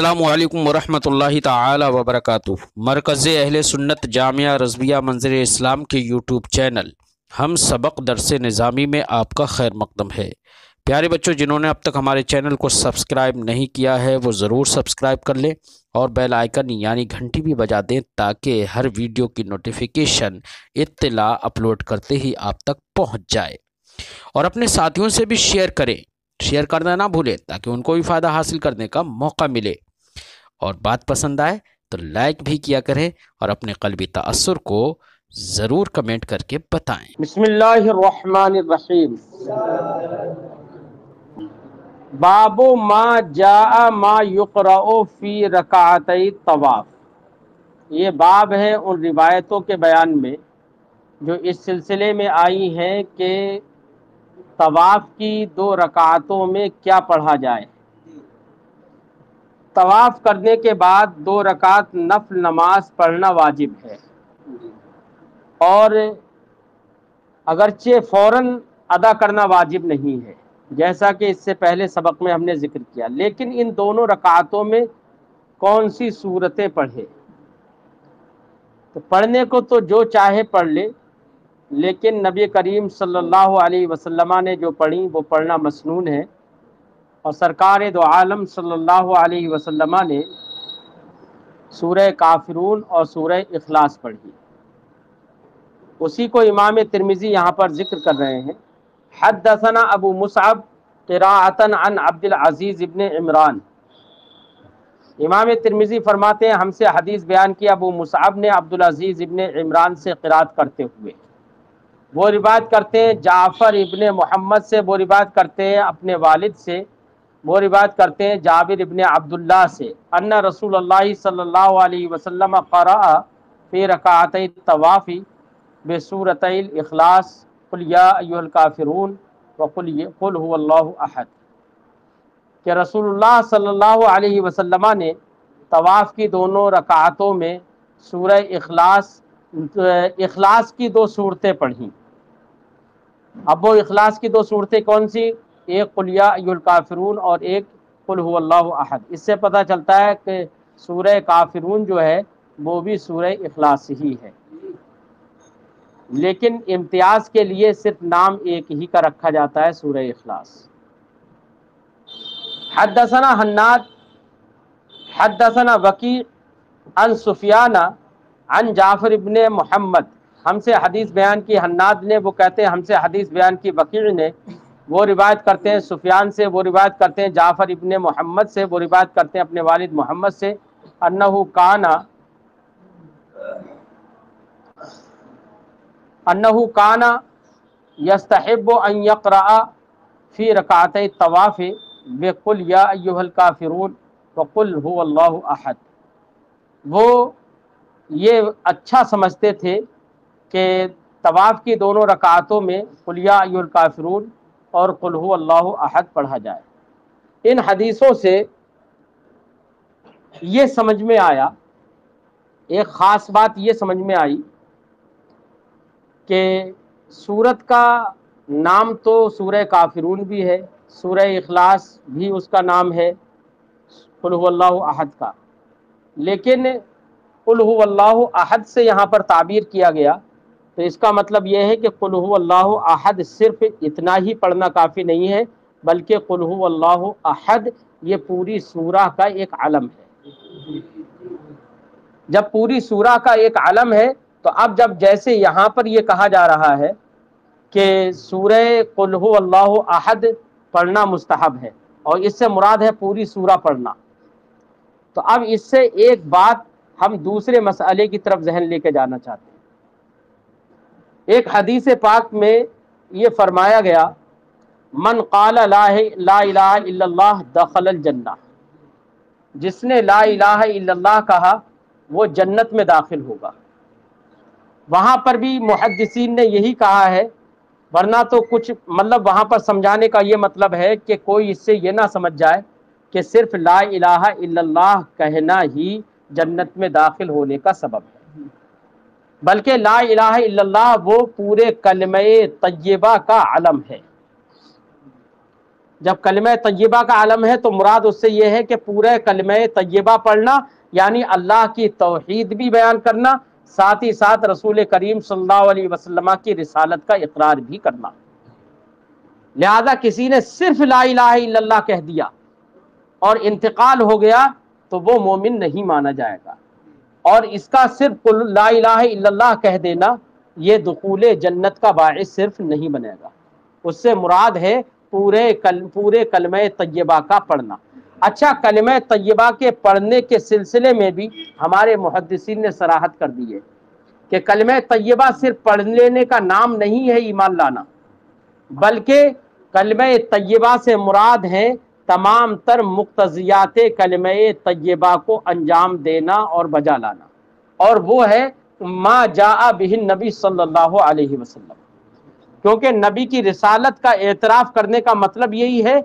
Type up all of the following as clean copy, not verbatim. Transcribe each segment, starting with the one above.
السلام علیکم ورحمۃ اللہ تعالی وبرکاتہ۔ مرکز اہل سنت جامعہ رضویہ منظر اسلام کے یوٹیوب چینل ہم سبق درس نظامی میں آپ کا خیر مقدم ہے۔ پیارے بچوں، جنہوں نے اب تک ہمارے چینل کو سبسکرائب نہیں کیا ہے وہ ضرور سبسکرائب کر لیں اور بیل آئیکن یعنی گھنٹی بھی بجا دیں تاکہ ہر ویڈیو کی نوٹیفیکیشن اطلاع اپلوڈ کرتے ہی آپ تک پہنچ جائے، اور اپنے ساتھیوں سے بھی شیئر کریں، شیئر کرنا نہ بھولیں تاکہ ان کو بھی فائدہ حاصل کرنے کا موقع ملے، اور بات پسند آئے تو لائک بھی کیا کریں اور اپنے قلبی تأثر کو ضرور کمنٹ کر کے بتائیں۔ بسم اللہ الرحمن الرحیم۔ باب ما جاء ما یقرأ فی رکعتي الطواف، یہ باب ہے ان روایتوں کے بیان میں جو اس سلسلے میں آئی ہیں کہ طواف کی 2 رکعتوں میں کیا پڑھا جائے۔ طواف کرنے کے بعد 2 رکعت نفل نماز پڑھنا واجب ہے، اور اگرچہ فوراً ادا کرنا واجب نہیں ہے جیسا کہ اس سے پہلے سبق میں ہم نے ذکر کیا، لیکن ان دونوں رکعتوں میں کون سی صورتیں پڑھے؟ تو پڑھنے کو تو جو چاہے پڑھ لے، لیکن نبی کریم صلی اللہ علیہ وسلم نے جو پڑھی وہ پڑھنا مسنون ہے، اور سرکار دو عالم صلی اللہ علیہ وسلم نے سورہ کافرون اور سورہ اخلاص پڑھی۔ اسی کو امام ترمذی یہاں پر ذکر کر رہے ہیں۔ حدثنا ابو مصعب قراءۃ عن عبد العزیز ابن عمران، امام ترمذی فرماتے ہیں ہم سے حدیث بیان کیا ابو مصعب نے عبد العزیز ابن عمران سے قرات کرتے ہوئے۔ وہ روایت کرتے ہیں جعفر ابن محمد سے، وہ روایت کرتے ہیں اپنے والد سے، وہ روایت کرتے ہیں جابر ابن عبداللہ سے، ان رسول اللہ صلی اللہ علیہ وسلم قرأ فی رکعتي الطواف بسورتي الاخلاص قل یا ایھا الکافرون وقل هو اللہ احد، کہ رسول اللہ صلی اللہ علیہ وسلم نے طواف کی دونوں رکعتوں میں سورہ اخلاص کی 2 صورتیں پڑھیں۔ اب وہ اخلاص کی 2 صورتیں کون سی؟ ایک قل یا ایھا الکافرون اور ایک قل هو اللہ احد۔ اس سے پتہ چلتا ہے کہ سورہ کافرون جو ہے وہ بھی سورہ اخلاص ہی ہے، لیکن امتیاز کے لیے صرف نام ایک ہی کا رکھا جاتا ہے، سورہ اخلاص۔ حدثنا حناد حدثنا وکیع عن سفیان عن جعفر ابن محمد، ہم سے حدیث بیان کی حناد نے، وہ کہتے ہیں ہم سے حدیث بیان کی وکیع نے، وہ روایت کرتے ہیں سفیان سے، وہ روایت کرتے ہیں جعفر ابن محمد سے، وہ روایت کرتے ہیں اپنے والد محمد سے، انہ کان یستحب ان یقرأ فی رکعتي الطواف بقل یا ایھا الکافرون وقل هو اللہ احد۔ وہ یہ اچھا سمجھتے تھے کہ طواف کی دونوں رکعتوں میں قل یا ایھا الکافرون اور قل هو اللہ احد پڑھا جائے۔ ان حدیثوں سے یہ سمجھ میں آیا، ایک خاص بات یہ سمجھ میں آئی کہ سورت کا نام تو سورہ کافرون بھی ہے، سورہ اخلاص بھی اس کا نام ہے قل هو اللہ احد کا، لیکن قل هو اللہ احد سے یہاں پر تعبیر کیا گیا، تو اس کا مطلب یہ ہے کہ قل هو اللہ احد صرف اتنا ہی پڑھنا کافی نہیں ہے، بلکہ قل هو اللہ احد یہ پوری سورہ کا ایک علم ہے۔ جب پوری سورہ کا ایک علم ہے تو اب جب جیسے یہاں پر یہ کہا جا رہا ہے کہ سورہ قل هو اللہ احد پڑھنا مستحب ہے، اور اس سے مراد ہے پوری سورہ پڑھنا، تو اب اس سے ایک بات ہم دوسرے مسئلے کی طرف ذہن لے کے جانا چاہتے ہیں۔ ایک حدیث پاک میں یہ فرمایا گیا من قال لا الہ الا اللہ دخل الجنہ، جس نے لا الہ الا اللہ کہا وہ جنت میں داخل ہوگا۔ وہاں پر بھی محدثین نے یہی کہا ہے، ورنہ تو کچھ مطلب وہاں پر سمجھانے کا یہ مطلب ہے کہ کوئی اس سے یہ نہ سمجھ جائے کہ صرف لا الہ الا اللہ کہنا ہی جنت میں داخل ہونے کا سبب ہے، بلکہ لا الہ الا اللہ وہ پورے کلمہ طیبہ کا علم ہے۔ جب کلمہ طیبہ کا علم ہے تو مراد اس سے یہ ہے کہ پورے کلمہ طیبہ پڑھنا، یعنی اللہ کی توحید بھی بیان کرنا، ساتھ ہی ساتھ رسول کریم صلی اللہ علیہ وسلم کی رسالت کا اقرار بھی کرنا۔ لہذا کسی نے صرف لا الہ الا اللہ کہہ دیا اور انتقال ہو گیا تو وہ مومن نہیں مانا جائے گا، اور اس کا صرف لا الہ الا اللہ کہہ دینا یہ دخول جنت کا باعث صرف نہیں بنے گا، اس سے مراد ہے پورے کلمہ طیبہ کا پڑھنا۔ اچھا، کلمہ طیبہ کے پڑھنے کے سلسلے میں بھی ہمارے محدثین نے صراحت کر دی ہے کہ کلمہ طیبہ صرف پڑھ لینے کا نام نہیں ہے ایمان لانا، بلکہ کلمہ طیبہ سے مراد ہے تمام تر مقتضیات کلمہ طیبہ کو انجام دینا اور بجا لانا، اور وہ ہے ما جاء بہ النبی صلی اللہ علیہ وسلم، کیونکہ نبی کی رسالت کا اعتراف کرنے کا مطلب یہی ہے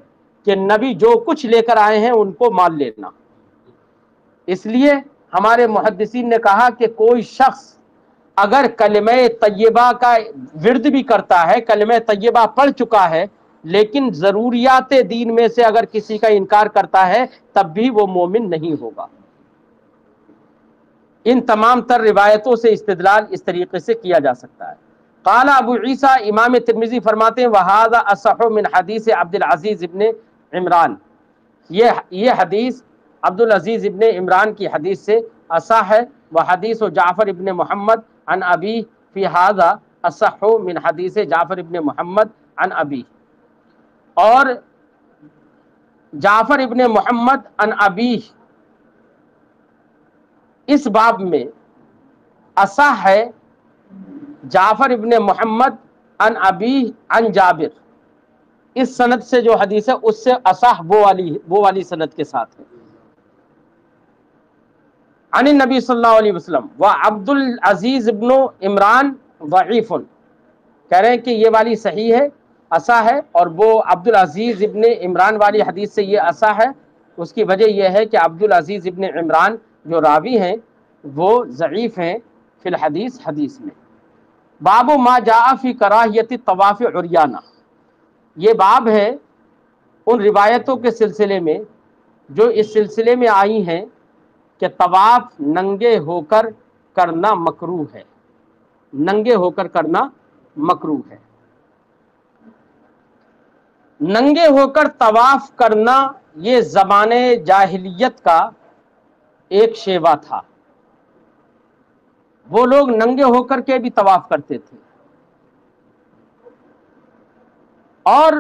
کہ نبی جو کچھ لے کر آئے ہیں ان کو مان لینا۔ اس لیے ہمارے محدثین نے کہا کہ کوئی شخص اگر کلمہ طیبہ کا ورد بھی کرتا ہے، کلمہ طیبہ پڑھ چکا ہے، لیکن ضروریات دین میں سے اگر کسی کا انکار کرتا ہے تب بھی وہ مومن نہیں ہوگا۔ ان تمام تر روایتوں سے استدلال اس طریقے سے کیا جا سکتا ہے۔ قال ابو عیسیٰ، امام ترمذی فرماتے ہیں وہذا اصح من حدیث عبد العزیز ابن عمران، یہ حدیث عبد العزیز ابن عمران کی حدیث سے اصح ہے، وحدیث جعفر ابن محمد عن ابی فی ھذا اصح من حدیث جعفر ابن محمد عن ابی، اور جعفر ابن محمد عن ابی اس باب میں اصح ہے جعفر ابن محمد عن ابی عن جابر، اس سند سے جو حدیث ہے اس سے اصح وہ والی سند کے ساتھ ہے۔ عن النبی صلی اللہ علیہ وسلم و عبد العزیز ابن عمران ضعیف، کہہ رہے ہیں کہ یہ والی صحیح ہے، اصح ہے، اور وہ عبد العزیز ابن عمران والی حدیث سے یہ اصح ہے۔ اس کی وجہ یہ ہے کہ عبد العزیز ابن عمران جو راوی ہیں وہ ضعیف ہیں فی الحدیث، حدیث میں۔ باب ما جاء فی کراہیت الطواف عریانہ، یہ باب ہے ان روایتوں کے سلسلے میں جو اس سلسلے میں آئی ہیں کہ طواف ننگے ہو کر کرنا مکروہ ہے، ننگے ہو کر کرنا مکروہ ہے۔ ننگے ہو کر طواف کرنا یہ زمانے جاہلیت کا ایک شیوا تھا، وہ لوگ ننگے ہو کر کے بھی طواف کرتے تھے، اور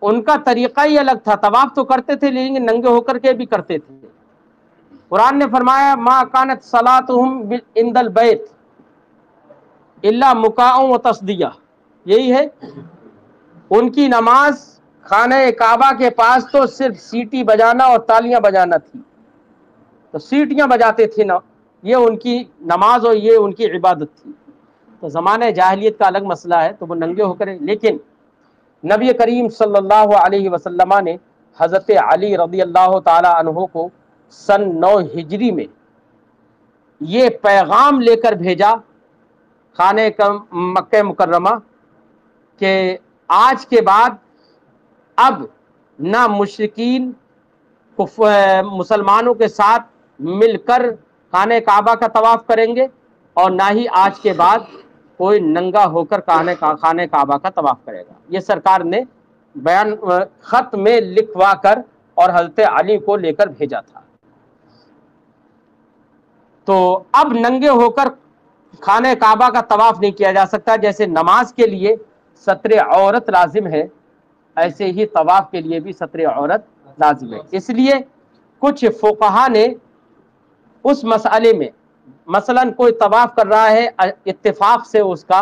ان کا طریقہ ہی الگ تھا، طواف تو کرتے تھے لیکن ننگے ہو کر کے بھی کرتے تھے۔ قرآن نے فرمایا ما کانت صلاتهم عند البیت الا مکاء و تصدیہ، یہی ہے ان کی نماز خانہ کعبہ کے پاس تو صرف سیٹی بجانا اور تالیاں بجانا تھی، تو سیٹیاں بجاتے تھے نا، یہ ان کی نماز اور یہ ان کی عبادت تھی۔ تو زمانہ جاہلیت کا الگ مسئلہ ہے تو وہ ننگے ہو کر، لیکن نبی کریم صلی اللہ علیہ وسلم نے حضرت علی رضی اللہ تعالی عنہ کو سن 9 ہجری میں یہ پیغام لے کر بھیجا خانہ مکہ مکرمہ کہ آج کے بعد اب نہ مشرکین مسلمانوں کے ساتھ مل کر خانہ کعبہ کا طواف کریں گے، اور نہ ہی آج کے بعد کوئی ننگا ہو کر خانہ کعبہ کا طواف کرے گا۔ یہ سرکار نے بیان خط میں لکھوا کر اور حضرت علی کو لے کر بھیجا تھا۔ تو اب ننگے ہو کر خانہ کعبہ کا طواف نہیں کیا جا سکتا، جیسے نماز کے لیے ستر عورت لازم ہے ایسے ہی طواف کے لیے بھی ستر عورت لازم ہے۔ اس لیے کچھ فقہا نے اس مسئلے میں، مثلا کوئی طواف کر رہا ہے اتفاق سے اس کا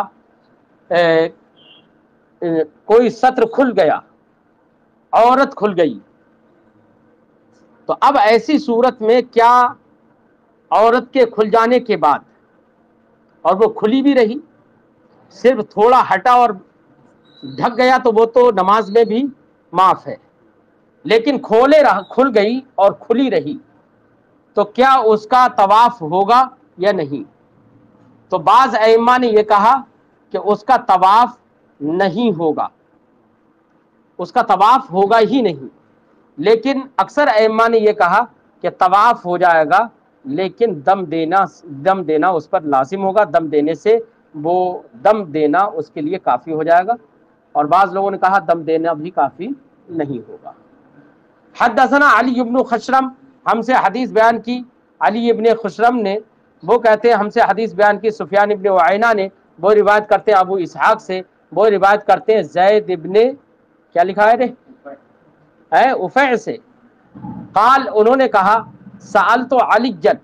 کوئی ستر کھل گیا، عورت کھل گئی، تو اب ایسی صورت میں کیا عورت کے کھل جانے کے بعد، اور وہ کھلی بھی رہی، صرف تھوڑا ہٹا اور ڈھک گیا تو وہ تو نماز میں بھی معاف ہے، لیکن کھل گئی اور کھلی رہی تو کیا اس کا طواف ہوگا یا نہیں؟ تو بعض ائمہ نے یہ کہا کہ اس کا طواف نہیں ہوگا، اس کا طواف ہوگا ہی نہیں، لیکن اکثر ائمہ نے یہ کہا کہ طواف ہو جائے گا، لیکن دم دینا اس پر لازم ہوگا، دم دینے سے وہ دم دینا اس کے لیے کافی ہو جائے گا، اور بعض لوگوں نے کہا دم دینا بھی کافی نہیں ہوگا۔ حدثنا علی ابن خشرم، ہم سے حدیث بیان کی علی ابن خشرم نے، وہ کہتے ہیں ہم سے حدیث بیان کی سفیان ابن عیینہ نے، وہ روایت کرتے ہیں ابو اسحاق سے، وہ روایت کرتے ہیں زید ابن، کیا لکھا ہے رے، افع سے، قال انہوں نے کہا سألت علی جن،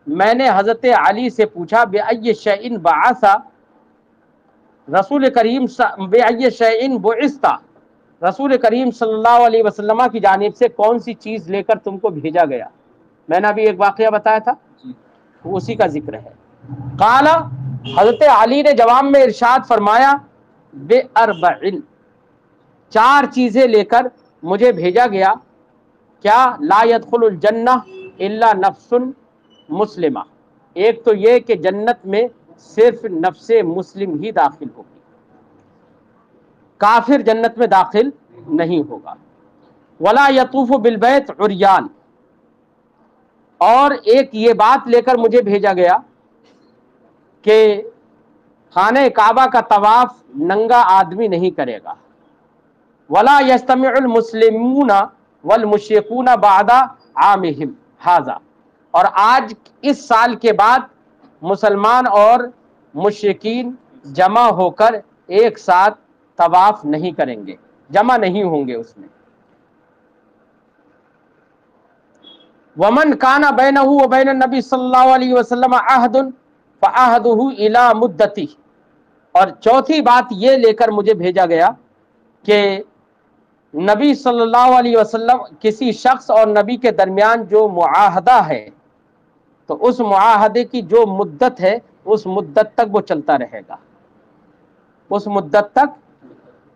میں نے حضرت علی سے پوچھا بأی شیء بعث رسول کریم بأی شیء بعثت، رسول کریم صلی اللہ علیہ وسلم کی جانب سے کون سی چیز لے کر تم کو بھیجا گیا؟ میں نے ابھی ایک واقعہ بتایا تھا، اسی کا ذکر ہے۔ قال، حضرت علی نے جواب میں ارشاد فرمایا بأربع، 4 چیزیں لے کر مجھے بھیجا گیا، کیا؟ لا يدخل الجنہ الا نفس مسلمہ، ایک تو یہ کہ جنت میں صرف نفس مسلم ہی داخل ہوگی، کافر جنت میں داخل نہیں ہوگا۔ ولا یطوف بالبیت عریان، اور ایک یہ بات لے کر مجھے بھیجا گیا کہ خانہ کعبہ کا طواف ننگا آدمی نہیں کرے گا۔ ولا یجتمع المسلمون والمشرکون بعد عامہم ھذا، اور آج اس سال کے بعد مسلمان اور مشرکین جمع ہو کر ایک ساتھ طواف نہیں کریں گے، جمع نہیں ہوں گے اس میں۔ ومن کان بینہ وبین النبی صلی اللہ علیہ وسلم عہد فعہدہ الی مدتہ، اور چوتھی بات یہ لے کر مجھے بھیجا گیا کہ نبی صلی اللہ علیہ وسلم، کسی شخص اور نبی کے درمیان جو معاہدہ ہے تو اس معاہدے کی جو مدت ہے اس مدت تک وہ چلتا رہے گا، اس مدت تک۔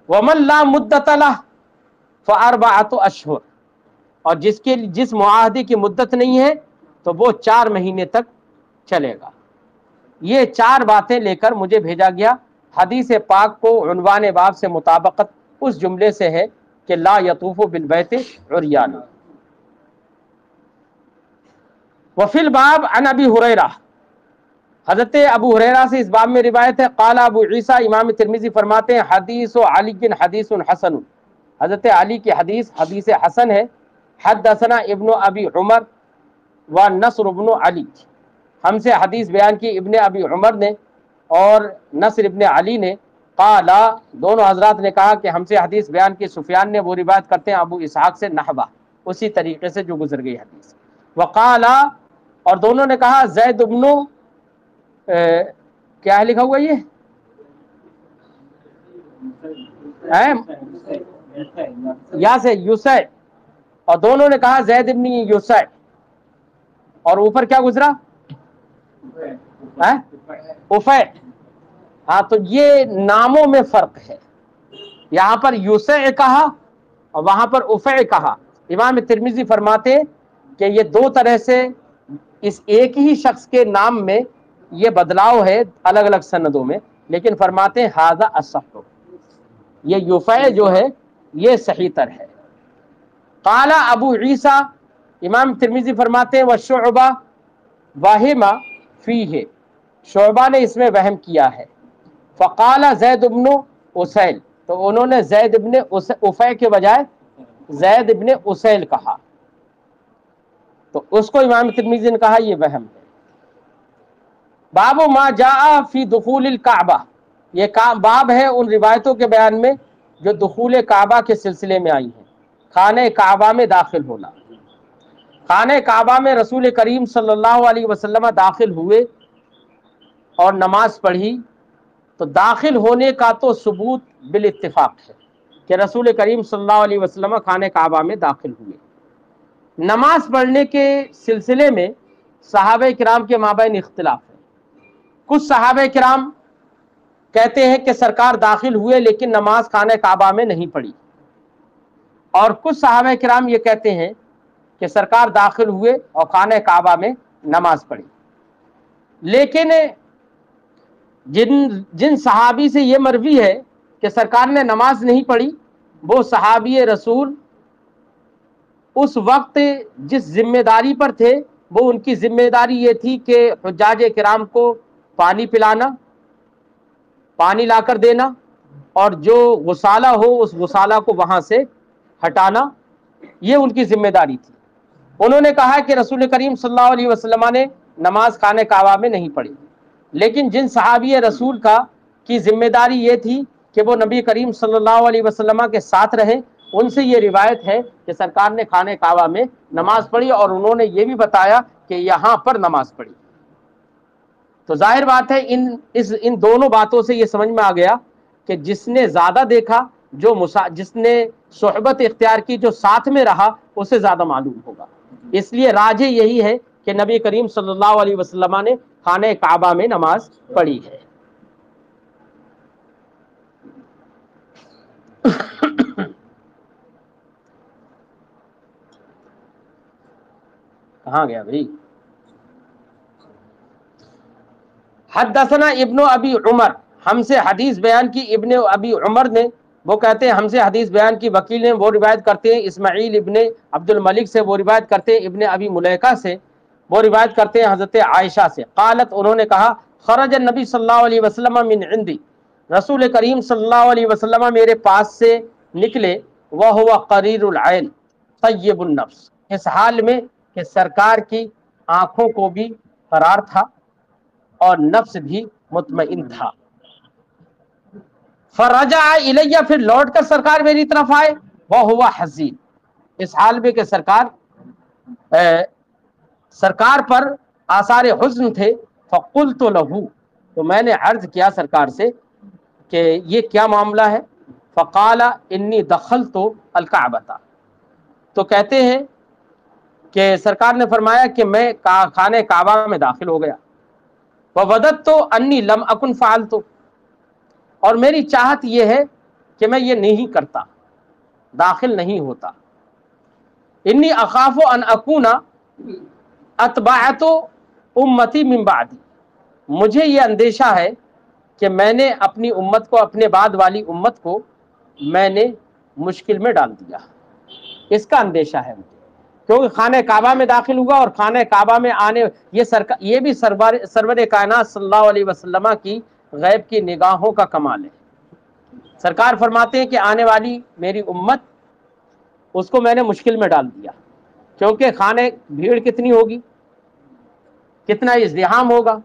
ومن لا مدت لہ فاربعۃ اشہر، اور جس معاہدے کی مدت نہیں ہے تو وہ 4 مہینے تک چلے گا۔ یہ 4 باتیں لے کر مجھے بھیجا گیا۔ حدیث پاک کو عنوان باب سے مطابقت اس جملے سے ہے کہ لا یطوف بالبیت عریان۔ وفی الباب عن ابی ہریرہ، حضرت ابو ہریرہ سے اس باب میں روایت ہے، قال ابو عیسیٰ، امام ترمذی فرماتے ہیں حدیث علی حدیث حسن، حضرت علی کی حدیث حدیث حسن ہے۔ حدثنا ابن ابی عمر و نصر ابن علی، ہم سے حدیث بیان کی ابن ابی عمر نے اور نصر ابن علی نے، قالا، دونوں حضرات نے کہا کہ ہم سے حدیث بیان کی سفیان نے، وہ روایت کرتے ہیں ابو اسحاق سے نحوہ، اسی طریقے سے جو گزر گئی حدیث۔ وقالا، اور دونوں نے کہا زید ابن، کیا ہے لکھا ہوا یہ یا سے یوسع، اور دونوں نے کہا زید ابن یوسع، اور اوپر کیا گزرا؟ افع۔ ہاں، تو یہ ناموں میں فرق ہے، یہاں پر یوسع کہا اور وہاں پر افع کہا۔ امام ترمذی فرماتے کہ یہ 2 طرح سے اس ایک ہی شخص کے نام میں یہ بدلاؤ ہے الگ الگ سندوں میں، لیکن فرماتے ہیں ھذا اصح، یہ یوفع جو ہے یہ صحیح تر ہے۔ قال ابو عیسیٰ، امام ترمذی فرماتے ہیں وشعبہ وہم فیہ، شعبہ نے اس میں وہم کیا ہے۔ فقال زید ابن اسیل، تو انہوں نے زید ابن افع کے بجائے زید ابن اسیل کہا، تو اس کو امام ترمذی نے کہا یہ وہم ہے۔ باب ما جاء فی دخول الکعبہ، یہ باب ہے ان روایتوں کے بیان میں جو دخول کعبہ کے سلسلے میں آئی ہیں، خانہ کعبہ میں داخل ہونا۔ خانہ کعبہ میں رسول کریم صلی اللہ علیہ وسلم داخل ہوئے اور نماز پڑھی، تو داخل ہونے کا تو ثبوت بالاتفاق ہے کہ رسول کریم صلی اللہ علیہ وسلم خانہ کعبہ میں داخل ہوئے۔ نماز پڑھنے کے سلسلے میں صحابہ کرام کے مابین اختلاف ہے۔ کچھ صحابہ کرام کہتے ہیں کہ سرکار داخل ہوئے لیکن نماز خانہ کعبہ میں نہیں پڑھی، اور کچھ صحابہ کرام یہ کہتے ہیں کہ سرکار داخل ہوئے اور خانہ کعبہ میں نماز پڑھی۔ لیکن جن صحابی سے یہ مروی ہے کہ سرکار نے نماز نہیں پڑھی، وہ صحابی رسول اس وقت جس ذمہ داری پر تھے وہ ان کی ذمہ داری یہ تھی کہ حجاج کرام کو پانی پلانا، پانی لا کر دینا، اور جو غسالہ ہو اس غسالہ کو وہاں سے ہٹانا، یہ ان کی ذمہ داری تھی۔ انہوں نے کہا کہ رسول کریم صلی اللہ علیہ وسلم نے نماز خانہ کعبہ میں نہیں پڑھی، لیکن جن صحابی رسول کی ذمہ داری یہ تھی کہ وہ نبی کریم صلی اللہ علیہ وسلم کے ساتھ رہے، ان سے یہ روایت ہے کہ سرکار نے خانہ کعبہ میں نماز پڑھی، اور انہوں نے یہ بھی بتایا کہ یہاں پر نماز پڑھی۔ تو ظاہر بات ہے ان دونوں باتوں سے یہ سمجھ میں آ گیا کہ جس نے زیادہ دیکھا، جس نے صحبت اختیار کی، جو ساتھ میں رہا، اسے زیادہ معلوم ہوگا۔ اس لیے راجح یہی ہے کہ نبی کریم صلی اللہ علیہ وسلم نے خانہ کعبہ میں نماز پڑھی ہے۔ کہاں گیا بھائی؟ حدثنا ابن ابی عمر، ہم سے حدیث بیان کی ابن ابی عمر نے، وہ کہتے ہیں ہم سے حدیث بیان کی وکیل نے، وہ روایت کرتے ہیں اسماعیل ابن عبد الملک سے، وہ روایت کرتے ہیں ابن ابی ملیکہ سے، وہ روایت کرتے ہیں حضرت عائشہ سے، قالت انہوں نے کہا خرج النبی صلی اللہ علیہ وسلم من عندی، رسول کریم صلی اللہ علیہ وسلم میرے پاس سے نکلے، وہو قریر العین طیب النفس، اس حال میں کہ سرکار کی آنکھوں کو بھی قرار تھا اور نفس بھی مطمئن تھا۔ فرجع الیہ، پھر لوٹ کر سرکار میری طرف آئے، وہو حزین، اس حال میں کہ سرکار پر آثار حزن تھے، فقلت لہ، تو میں نے عرض کیا سرکار سے کہ یہ کیا معاملہ ہے؟ فقال انی دخلت الکعبۃ، تو کہتے ہیں کہ سرکار نے فرمایا کہ میں خانہ کعبہ میں داخل ہو گیا، ووددت انی لم اکن فعلت، اور میری چاہت یہ ہے کہ میں یہ نہیں کرتا، داخل نہیں ہوتا، انی اخاف ان اکون اتبعت امتی من بعدی، مجھے یہ اندیشہ ہے کہ میں نے اپنی امت کو، اپنے بعد والی امت کو میں نے مشکل میں ڈال دیا، اس کا اندیشہ ہے مجھے، کیونکہ خانہ کعبہ میں داخل ہوا، اور خانہ کعبہ میں آنے یہ بھی سرور کائنات صلی اللہ علیہ وسلم کی غیب کی نگاہوں کا کمال ہے۔ سرکار فرماتے ہیں کہ آنے والی میری امت، اس کو میں نے مشکل میں ڈال دیا، کیونکہ خانہ بھیڑ کتنی ہوگی، کتنا ازدحام ہوگا،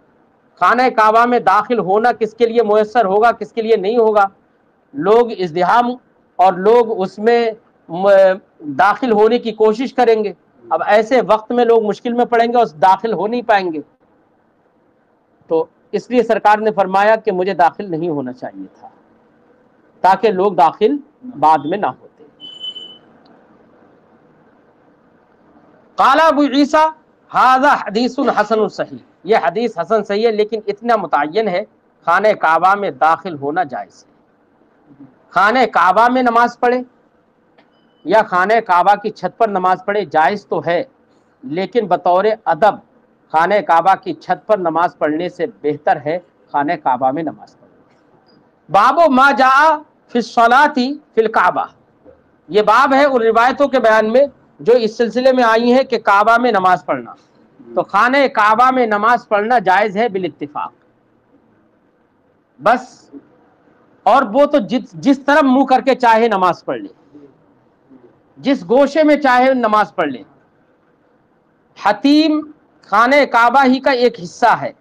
خانہ کعبہ میں داخل ہونا کس کے لیے میسر ہوگا، کس کے لیے نہیں ہوگا، لوگ ازدحام اور لوگ اس میں داخل ہونے کی کوشش کریں گے، اب ایسے وقت میں لوگ مشکل میں پڑیں گے اور داخل ہو نہیں پائیں گے، تو اس لیے سرکار نے فرمایا کہ مجھے داخل نہیں ہونا چاہیے تھا، تاکہ لوگ داخل بعد میں نہ ہوتے۔ قال ابو عیسیٰ ھذا حدیث حسن صحیح، یہ حدیث حسن صحیح ہے، لیکن اتنا متعین ہے خانہ کعبہ میں داخل ہونا جائز ہے۔ خانہ کعبہ میں نماز پڑھے یا خانہ کعبہ کی چھت پر نماز پڑھے جائز تو ہے، لیکن بطور ادب خانہ کعبہ کی چھت پر نماز پڑھنے سے بہتر ہے خانہ کعبہ میں نماز پڑھنا۔ باب ما جاء فی الصلاۃ فی الکعبہ، یہ باب ہے ان روایتوں کے بیان میں جو اس سلسلے میں آئی ہیں کہ کعبہ میں نماز پڑھنا، تو خانہ کعبہ میں نماز پڑھنا جائز ہے بالاتفاق، بس، اور وہ تو جس طرف منہ کر کے چاہے نماز پڑھ لے، جس گوشے میں چاہے نماز پڑھ لے، حتیم خانہ کعبہ ہی کا ایک حصہ ہے،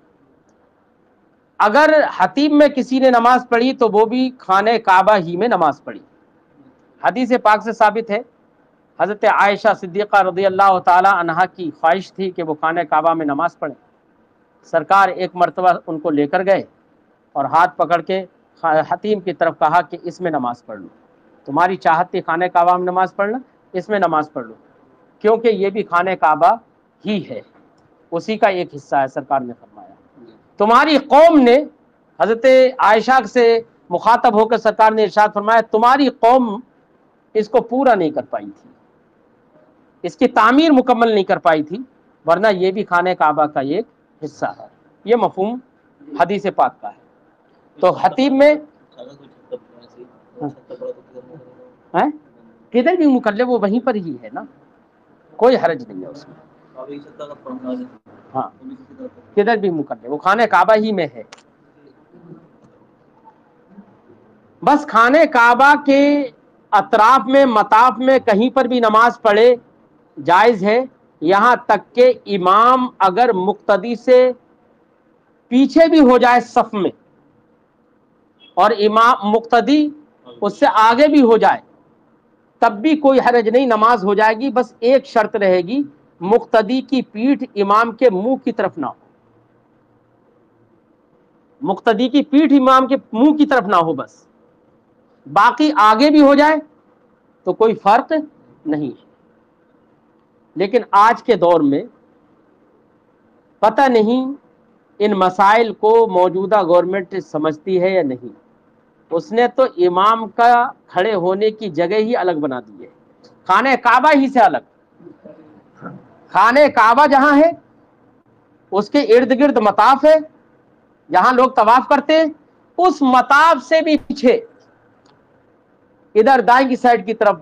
اگر حتیم میں کسی نے نماز پڑھی تو وہ بھی خانہ کعبہ ہی میں نماز پڑھی۔ حدیث پاک سے ثابت ہے، حضرت عائشہ صدیقہ رضی اللہ تعالی عنہا کی خواہش تھی کہ وہ خانہ کعبہ میں نماز پڑھیں، سرکار ایک مرتبہ ان کو لے کر گئے اور ہاتھ پکڑ کے حتیم کی طرف کہا کہ اس میں نماز پڑھ لو، تمہاری چاہت تھی خانہ کعبہ میں نماز پڑھنا، اس میں نماز پڑھ لو، کیونکہ یہ بھی خانہ کعبہ ہی ہے، اسی کا ایک حصہ ہے۔ سرکار نے فرمایا تمہاری قوم نے، حضرت عائشہ سے مخاطب ہو کر سرکار نے ارشاد فرمایا تمہاری قوم اس کو پورا نہیں کر پائی تھی، اس کی تعمیر مکمل نہیں کر پائی تھی، ورنہ یہ بھی خانہ کعبہ کا ایک حصہ ہے۔ یہ مفہوم حدیث پاک کا ہے۔ تو حتیم میں ہے کدھر بھی مکلف وہ وہیں پر ہی ہے نا، کوئی حرج نہیں ہے اس میں. ہاں کدھر بھی مکلف، وہ خانہ کعبہ ہی میں ہے. بس خانہ کعبہ کے اطراف میں مطاف میں کہیں پر بھی نماز پڑھے جائز ہے، یہاں تک کہ امام اگر مقتدی سے پیچھے بھی ہو جائے صف میں اور امام مقتدی اس سے آگے بھی ہو جائے تب بھی کوئی حرج نہیں، نماز ہو جائے گی. بس ایک شرط رہے گی، مقتدی کی پیٹھ امام کے منہ کی طرف نہ ہو، مقتدی کی پیٹھ امام کے منہ کی طرف نہ ہو. بس باقی آگے بھی ہو جائے تو کوئی فرق نہیں ہے. لیکن آج کے دور میں پتہ نہیں ان مسائل کو موجودہ گورنمنٹ سمجھتی ہے یا نہیں. اس نے تو امام کا کھڑے ہونے کی جگہ ہی الگ بنا دی ہے، خانہ کعبہ ہی سے الگ. خانہ کعبہ جہاں ہے اس کے ارد گرد مطاف ہے جہاں لوگ طواف کرتے ہیں، اس مطاف سے بھی پیچھے ادھر دائیں کی سائڈ کی طرف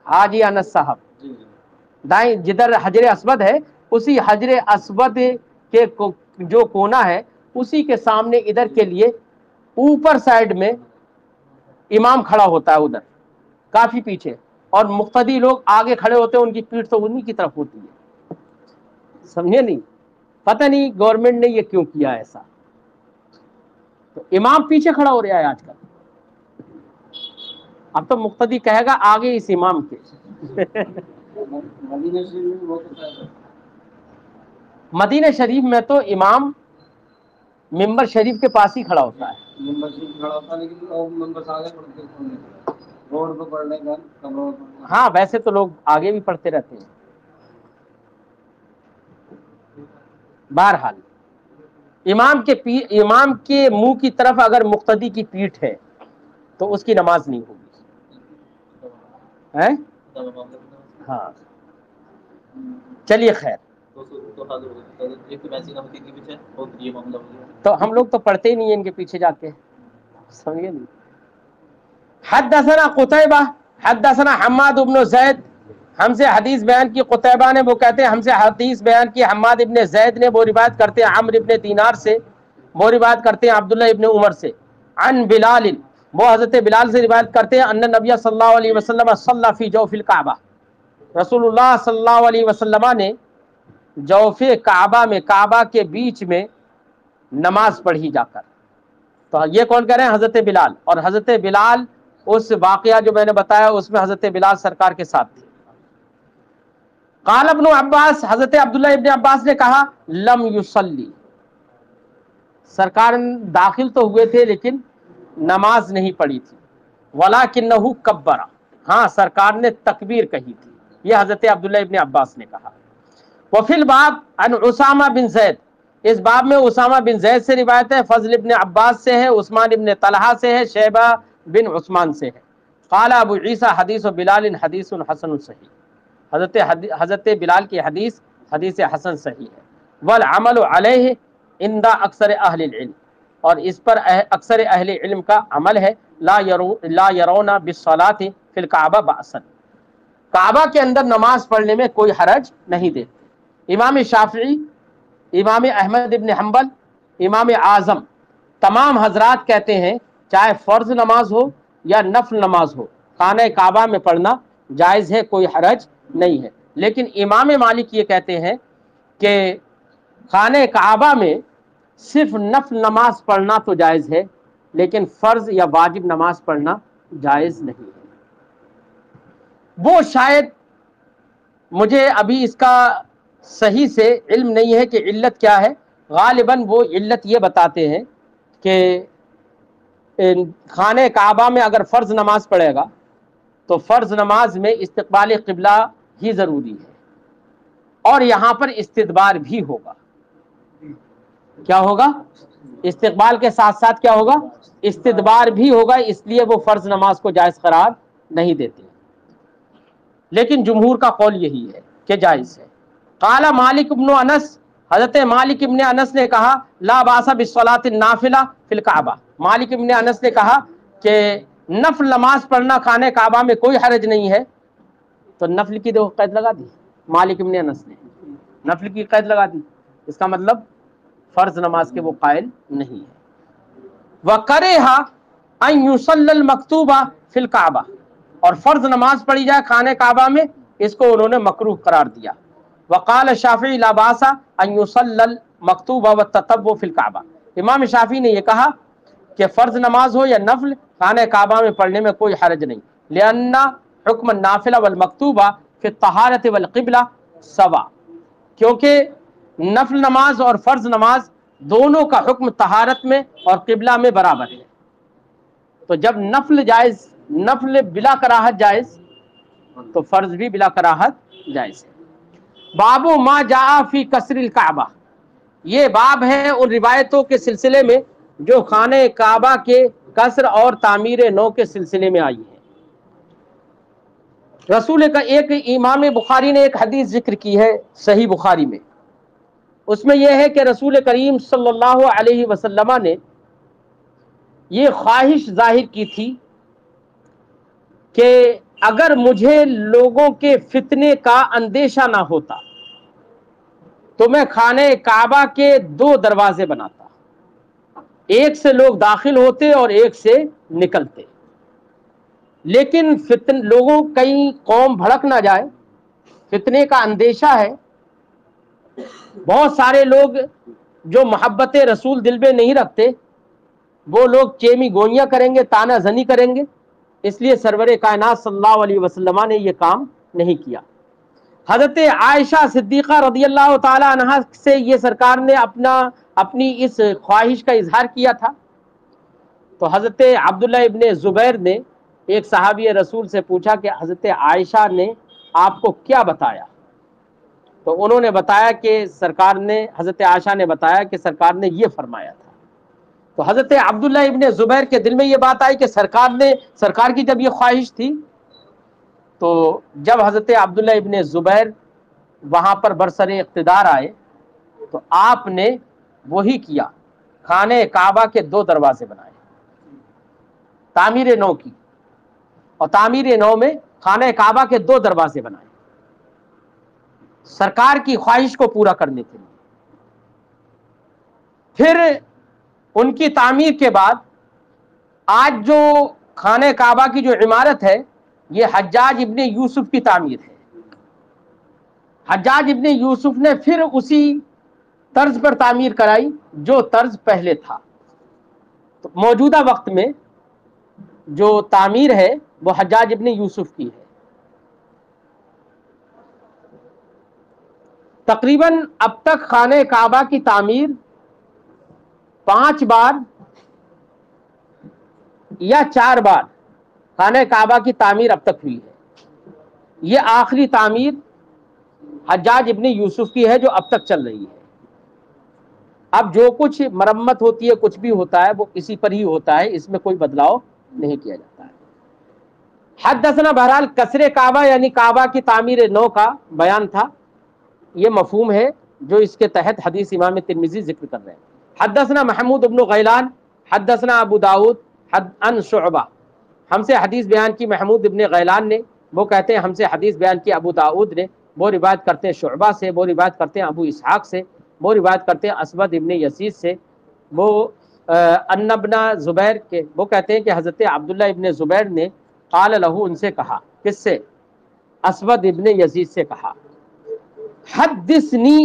حاجی انس صاحب دائیں جدھر حجر اسود ہے، اسی حجر اسود کے جو کونا ہے اسی کے سامنے ادھر کے لیے اوپر سائڈ میں امام کھڑا ہوتا ہے ادھر کافی پیچھے، اور مقتدی لوگ آگے کھڑے ہوتے ہیں، ان کی پیٹھ تو انہی کی طرف ہوتی ہے. سمجھے نہیں؟ پتہ نہیں گورنمنٹ نے یہ کیوں کیا ایسا. تو امام پیچھے کھڑا ہو رہا ہے آج کل. اب تو مقتدی کہے گا آگے اس امام کے. مدینہ شریف میں تو امام ممبر شریف کے پاس ہی کھڑا ہوتا ہے. ہاں ویسے تو لوگ آگے بھی پڑھتے رہتے ہیں. بہرحال امام کے منہ کی طرف اگر مقتدی کی پیٹھ ہے تو اس کی نماز نہیں ہوگی. ہاں چلیے خیر. تو ہم لوگ تو پڑھتے ہی نہیں ہیں ان کے پیچھے جا کے، سمجھے نہیں. حدثنا قتیبہ حدثنا حماد بن زید، ہم سے حدیث بیان کی قتیبہ نے، وہ کہتے ہیں ہم سے حدیث بیان کی حماد ابن زید نے، وہ روایت کرتے ہیں عمرو ابن دینار سے، وہ روایت کرتے ہیں عبداللہ ابن عمر سے، عن بلال، وہ حضرت بلال سے روایت کرتے ہیں ان نبی صلی اللہ علیہ وسلم صلی فی جوف الکعبہ، رسول اللہ صلی اللہ علیہ وسلم نے جوف کعبہ میں، کعبہ کے بیچ میں نماز پڑھی جا کر. تو یہ کون کہہ رہے ہیں؟ حضرت بلال. اور حضرت بلال اس واقعہ جو میں نے بتایا اس میں حضرت بلال سرکار کے ساتھ تھے. قال ابن عباس، حضرت عبداللہ ابن عباس نے کہا لم یصلی، سرکار داخل تو ہوئے تھے لیکن نماز نہیں پڑھی تھی. ولکنہ کبر، ہاں سرکار نے تکبیر کہی تھی. یہ حضرت عبداللہ ابن عباس نے کہا. وفی الباب عن اسامہ بن زید، اس باب میں اسامہ بن زید سے روایت ہے، فضل ابن عباس سے ہے، عثمان ابن طلحہ سے ہے، شیبہ بن عثمان سے ہے. قال ابو عیسیٰ حدیث بلال حدیث حسن صحیح، حضرت بلال کی حدیث حدیث حسن صحیح ہے. والعمل علیہ عند اکثر اہل العلم، اور اس پر اکثر اہل علم کا عمل ہے. لا یرون بالصلاۃ فی الکعبہ بأسا، کعبہ کے اندر نماز پڑھنے میں کوئی حرج نہیں دیتے. امام شافعی، امام احمد ابن حنبل، امام اعظم، تمام حضرات کہتے ہیں چاہے فرض نماز ہو یا نفل نماز ہو خانہ کعبہ میں پڑھنا جائز ہے، کوئی حرج نہیں ہے. لیکن امام مالک یہ کہتے ہیں کہ خانہ کعبہ میں صرف نفل نماز پڑھنا تو جائز ہے لیکن فرض یا واجب نماز پڑھنا جائز نہیں ہے. وہ شاید مجھے ابھی اس کا صحیح سے علم نہیں ہے کہ علت کیا ہے، غالباً وہ علت یہ بتاتے ہیں کہ خانہ کعبہ میں اگر فرض نماز پڑھے گا تو فرض نماز میں استقبال قبلہ ہی ضروری ہے، اور یہاں پر استدبار بھی ہوگا. کیا ہوگا؟ استقبال کے ساتھ ساتھ کیا ہوگا؟ استدبار بھی ہوگا، اس لیے وہ فرض نماز کو جائز قرار نہیں دیتے. لیکن جمہور کا قول یہی ہے کہ جائز ہے. قال مالک ابن انس، حضرت مالک ابن انس نے کہا لا باس بالصلاۃ النافلہ فی الکعبہ، مالک ابن انس نے کہا کہ نفل نماز پڑھنا خانہ کعبہ میں کوئی حرج نہیں ہے، تو نفل کی تو قید لگا دی مالک ابن انس نے، نفل کی قید لگا دی، اس کا مطلب فرض نماز کے وہ قائل نہیں ہے۔ وَكَرِهَ أَن يُصَلَّى الْمَكْتُوبَ فِي الْكَعْبَةِ، اور فرض نماز پڑھی جائے خانہ کعبہ میں، اس کو انہوں نے مکروہ قرار دیا۔ وقال الشافعی لا باس ان يصلى المکتوبہ والتطوع فی الکعبہ، امام شافعی نے یہ کہا کہ فرض نماز ہو یا نفل خانہ کعبہ میں پڑھنے میں کوئی حرج نہیں، لأن حکم النافلہ والمکتوبہ فی الطہارۃ والقبلہ سوا، کیونکہ نفل نماز اور فرض نماز دونوں کا حکم طہارت میں اور قبلہ میں برابر ہے، تو جب نفل جائز، نفل بلا کراہت جائز، تو فرض بھی بلا کراہت جائز ہے۔ باب ما جاء فی کسر الکعبہ، یہ باب ہے ان روایتوں کے سلسلے میں جو خانہ کعبہ کے کسر اور تعمیر نو کے سلسلے میں آئی ہے۔ رسول کا ایک امام بخاری نے ایک حدیث ذکر کی ہے صحیح بخاری میں، اس میں یہ ہے کہ رسول کریم صلی اللہ علیہ وسلم نے یہ خواہش ظاہر کی تھی کہ اگر مجھے لوگوں کے فتنے کا اندیشہ نہ ہوتا تو میں خانہ کعبہ کے 2 دروازے بناتا، ایک سے لوگ داخل ہوتے اور ایک سے نکلتے، لیکن لوگوں کہیں قوم بھڑک نہ جائے، فتنے کا اندیشہ ہے، بہت سارے لوگ جو محبت رسول دل میں نہیں رکھتے وہ لوگ چیمی گوئیاں کریں گے، تانا زنی کریں گے، اس لیے سرور کائنات صلی اللہ علیہ وسلم نے یہ کام نہیں کیا۔ حضرت عائشہ صدیقہ رضی اللہ تعالی عنہا سے یہ سرکار نے اپنی اس خواہش کا اظہار کیا تھا، تو حضرت عبداللہ ابن زبیر نے ایک صحابی رسول سے پوچھا کہ حضرت عائشہ نے آپ کو کیا بتایا؟ تو انہوں نے بتایا کہ حضرت عائشہ نے بتایا کہ سرکار نے یہ فرمایا تھا۔ تو حضرت عبداللہ ابن زبیر کے دل میں یہ بات آئی کہ سرکار کی جب یہ خواہش تھی، تو جب حضرت عبداللہ ابن زبیر وہاں پر برسر اقتدار آئے تو آپ نے وہی کیا، خانہ کعبہ کے 2 دروازے بنائے، تعمیر نو کی، اور تعمیر نو میں خانہ کعبہ کے 2 دروازے بنائے سرکار کی خواہش کو پورا کرنے کے لیے۔ پھر ان کی تعمیر کے بعد آج جو خانہ کعبہ کی جو عمارت ہے یہ حجاج ابن یوسف کی تعمیر ہے۔ حجاج ابن یوسف نے پھر اسی طرز پر تعمیر کرائی جو طرز پہلے تھا، تو موجودہ وقت میں جو تعمیر ہے وہ حجاج ابن یوسف کی ہے۔ تقریباً اب تک خانہ کعبہ کی تعمیر 5 بار یا 4 بار خانہ کعبہ کی تعمیر اب تک ہوئی ہے، یہ آخری تعمیر حجاج ابن یوسف کی ہے جو اب تک چل رہی ہے۔ اب جو کچھ مرمت ہوتی ہے، کچھ بھی ہوتا ہے، وہ اسی پر ہی ہوتا ہے، اس میں کوئی بدلاؤ نہیں کیا جاتا ہے۔ حدثنا بہرحال کسر کعبہ یعنی کعبہ کی تعمیر نو کا بیان تھا، یہ مفہوم ہے جو اس کے تحت حدیث امام ترمذی ذکر کر رہے ہیں۔ حدثنا محمود بن غیلان حدثنا ابو داود عن شعبہ، ہم سے حدیث بیان کی محمود ابن غیلان نے، وہ کہتے ہیں ہم سے حدیث بیان کی ابو داود نے، وہ روایت کرتے ہیں شعبہ سے، وہ روایت کرتے ہیں ابو اسحاق سے، وہ روایت کرتے ہیں اسود ابن یزید سے، وہ ان ابن زبیر کے، وہ کہتے ہیں کہ حضرت عبداللہ ابن زبیر نے قال لہو، ان سے کہا، کس سے؟ اسود ابن یزید سے کہا، حدثنی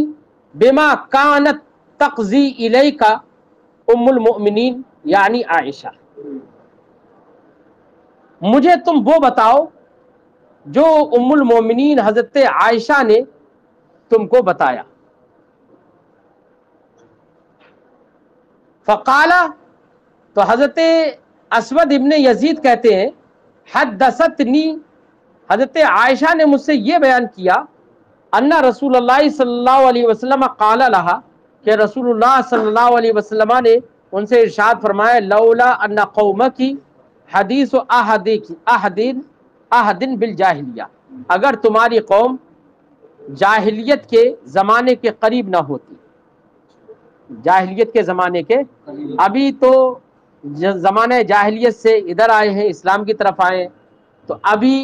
بما کانت تقضی الیک ام المؤمنین یعنی عائشہ، مجھے تم وہ بتاؤ جو ام المومنین حضرت عائشہ نے تم کو بتایا۔ فقالا، تو حضرت اسود ابن یزید کہتے ہیں حدثتنی، حضرت عائشہ نے مجھ سے یہ بیان کیا، ان رسول اللہ صلی اللہ علیہ وسلم قال لها، کہ رسول اللہ صلی اللہ علیہ وسلم نے ان سے ارشاد فرمایا، لولا ان قومکی حدیث احد بالجاہلیہ، اگر تمہاری قوم جاہلیت کے زمانے کے قریب نہ ہوتی، جاہلیت کے زمانے کے، ابھی تو زمانہ جاہلیت سے ادھر آئے ہیں، اسلام کی طرف آئے ہیں، تو ابھی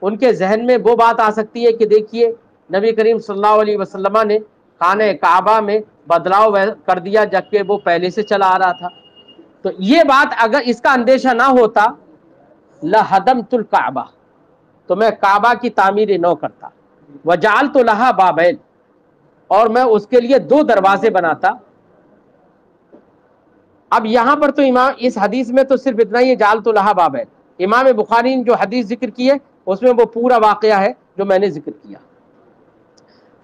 ان کے ذہن میں وہ بات آ سکتی ہے کہ دیکھیے نبی کریم صلی اللہ علیہ وسلم نے خانہ کعبہ میں بدلاؤ کر دیا جبکہ وہ پہلے سے چلا آ رہا تھا. تو یہ بات اگر اس کا اندیشہ نہ ہوتا لہدمت الکعبہ، تو میں کعبہ کی تعمیر نو کرتا، وجعلت لہا بابین، اور میں اس کے لیے 2 دروازے بناتا. اب یہاں پر تو امام اس حدیث میں تو صرف اتنا ہی جعلت لہا بابین. امام بخاری نے جو حدیث ذکر کی ہے اس میں وہ پورا واقعہ ہے جو میں نے ذکر کیا.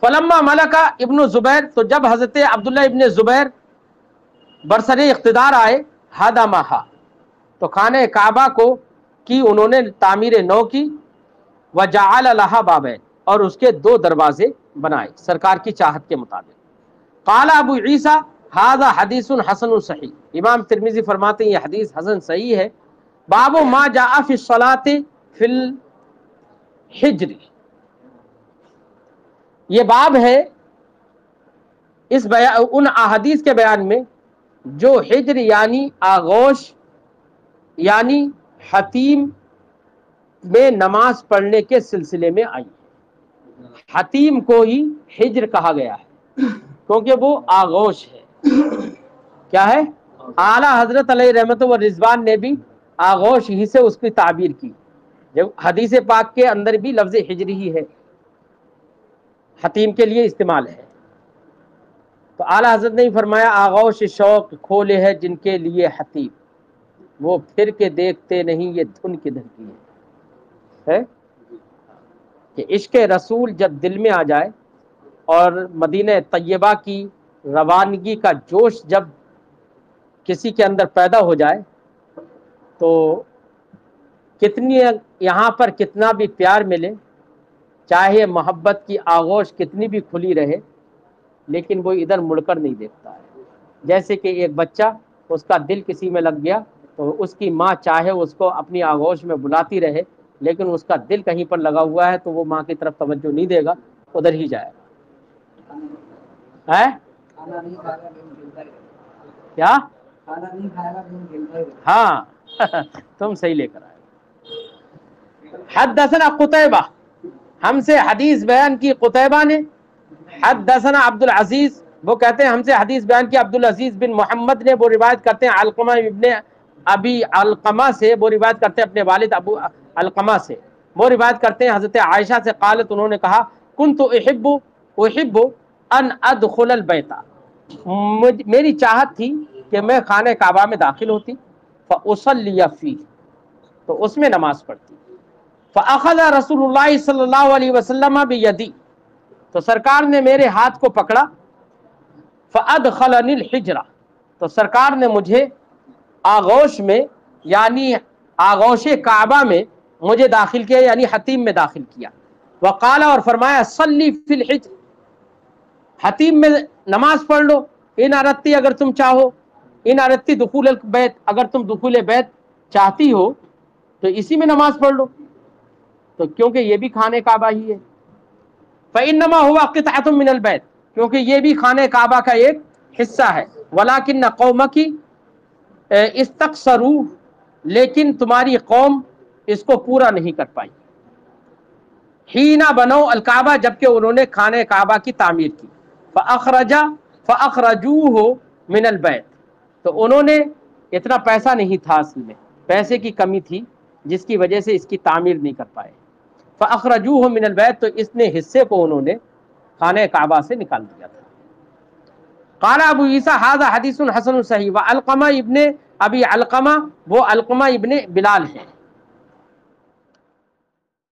فلما ملکا ابن زبیر، تو جب حضرت عبداللہ ابن زبیر برسر اقتدار آئے، ہدمہا، تو خانہ کعبہ کو کی انہوں نے تعمیر نو کی، وجعل لہا بابین، اور اس کے 2 دروازے بنائے سرکار کی چاہت کے مطابق. قال ابو عیسیٰ ھذا حدیث حسن صحیح، امام ترمذی فرماتے ہیں یہ حدیث حسن صحیح ہے. باب ما جاء فی الصلاۃ فی الحجر، یہ باب ہے اس ان احادیث کے بیان میں جو حجر یعنی آغوش یعنی حتیم میں نماز پڑھنے کے سلسلے میں آئی. حتیم کو ہی حجر کہا گیا ہے کیونکہ وہ آغوش ہے. کیا ہے؟ اعلیٰ حضرت علیہ رحمت و رضوان نے بھی آغوش ہی سے اس کی تعبیر کی. جب حدیث پاک کے اندر بھی لفظ حجر ہی ہے، حتیم کے لیے استعمال ہے. تو اعلیٰ حضرت نے فرمایا آغوش شوق کھولے ہے جن کے لیے حتیم، وہ پھر کے دیکھتے نہیں یہ دھن کدھر کی ہے. کہ عشق رسول جب دل میں آ جائے اور مدینہ طیبہ کی روانگی کا جوش جب کسی کے اندر پیدا ہو جائے تو کتنی یہاں پر کتنا بھی پیار ملے، چاہے محبت کی آغوش کتنی بھی کھلی رہے، لیکن وہ ادھر مڑ کر نہیں دیکھتا ہے. جیسے کہ ایک بچہ اس کا دل کسی میں لگ گیا تو اس کی ماں چاہے اس کو اپنی آغوش میں بلاتی رہے، لیکن اس کا دل کہیں پر لگا ہوا ہے تو وہ ماں کی طرف توجہ نہیں دے گا، ادھر ہی جائے گا. کیا؟ ہاں تم صحیح لے کر آئے. حدثنا قتیبہ، ہم سے حدیث بیان کی قتیبہ نے. حدثنا عبد العزیز، وہ کہتے ہیں ہم سے حدیث بیان کی عبد العزیز بن محمد نے، وہ روایت کرتے ہیں علقمہ ابن ابی علقمہ سے، وہ روایت کرتے ہیں اپنے والد ابو علقمہ سے، وہ روایت کرتے ہیں حضرت عائشہ سے قالت، انہوں نے کہا کنت احب ان ادخل البیت، میری چاہت تھی کہ میں خانہ کعبہ میں داخل ہوتی، فاصلی فیہ، تو اس میں نماز پڑھتی. فاخذ رسول اللہ صلی اللہ علیہ وسلم بیدی، تو سرکار نے میرے ہاتھ کو پکڑا. فادخلنی الحجر، تو سرکار نے مجھے آغوش میں یعنی آغوش کعبہ میں مجھے داخل کیا، یعنی حتیم میں داخل کیا. وقال، اور فرمایا صلی فی الحجر، حتیم میں نماز پڑھ لو. ان اردتی، اگر تم چاہو، ان اردتی دخول البیت، اگر تم دخول بیت چاہتی ہو تو اسی میں نماز پڑھ لو، تو کیونکہ یہ بھی خانہ کعبہ ہی ہے. فإنما هو قطعة من البیت، کیونکہ یہ بھی خانہ کعبہ کا ایک حصہ ہے. ولکن قومک استقصروا، لیکن تمہاری قوم اس کو پورا نہیں کر پائی. حین بنو الکعبہ، جبکہ انہوں نے خانہ کعبہ کی تعمیر کی. فاخرجوہ من البیت، تو انہوں نے، اتنا پیسہ نہیں تھا، اصل میں پیسے کی کمی تھی جس کی وجہ سے اس کی تعمیر نہیں کر پائے. فاخرجوہ من البیت، تو اس نے حصے کو انہوں نے خانہ کعبہ سے نکال دیا تھا. قال ابو عیسیٰ ھذا حدیث حسن صحیح. وعلقمہ ابن ابی علقمہ، وہ علقمہ ابن بلال ہیں،